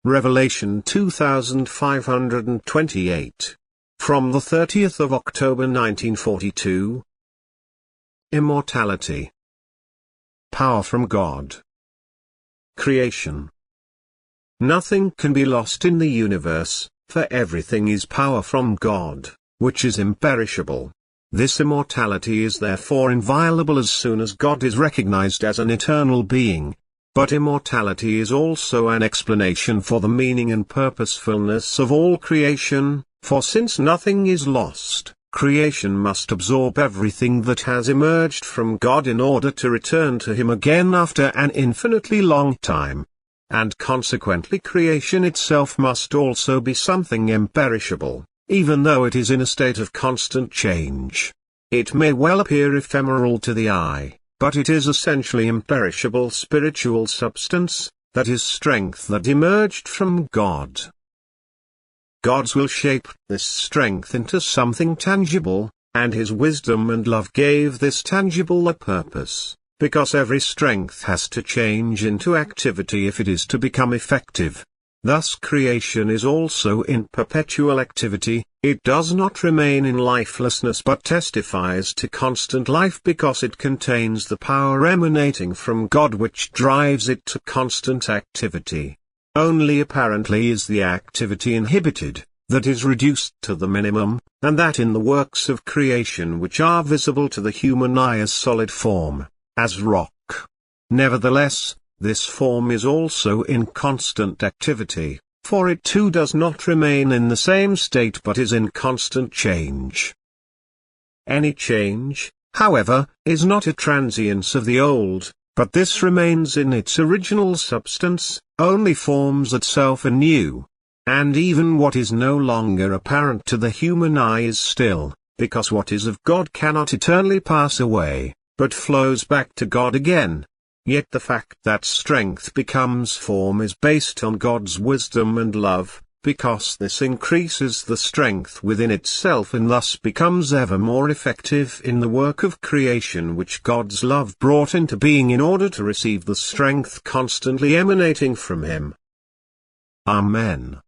Revelation 2528. From the 30th of October 1942. Immortality. Power from God. Creation. Nothing can be lost in the universe, for everything is power from God, which is imperishable. This immortality is therefore inviolable as soon as God is recognized as an eternal being. But immortality is also an explanation for the meaning and purposefulness of all creation, for since nothing is lost, creation must absorb everything that has emerged from God in order to return to Him again after an infinitely long time. And consequently creation itself must also be something imperishable, even though it is in a state of constant change. It may well appear ephemeral to the eye, but it is essentially imperishable spiritual substance, that is strength that emerged from God. God's will shaped this strength into something tangible, and His wisdom and love gave this tangible a purpose, because every strength has to change into activity if it is to become effective. Thus creation is also in perpetual activity, it does not remain in lifelessness but testifies to constant life because it contains the power emanating from God which drives it to constant activity. Only apparently is the activity inhibited, that is reduced to the minimum, and that in the works of creation which are visible to the human eye as solid form, as rock. Nevertheless, this form is also in constant activity, for it too does not remain in the same state but is in constant change. Any change, however, is not a transience of the old, but this remains in its original substance, only forms itself anew. And even what is no longer apparent to the human eye is still, because what is of God cannot eternally pass away, but flows back to God again. Yet the fact that strength becomes form is based on God's wisdom and love, because this increases the strength within itself and thus becomes ever more effective in the work of creation which God's love brought into being in order to receive the strength constantly emanating from Him. Amen.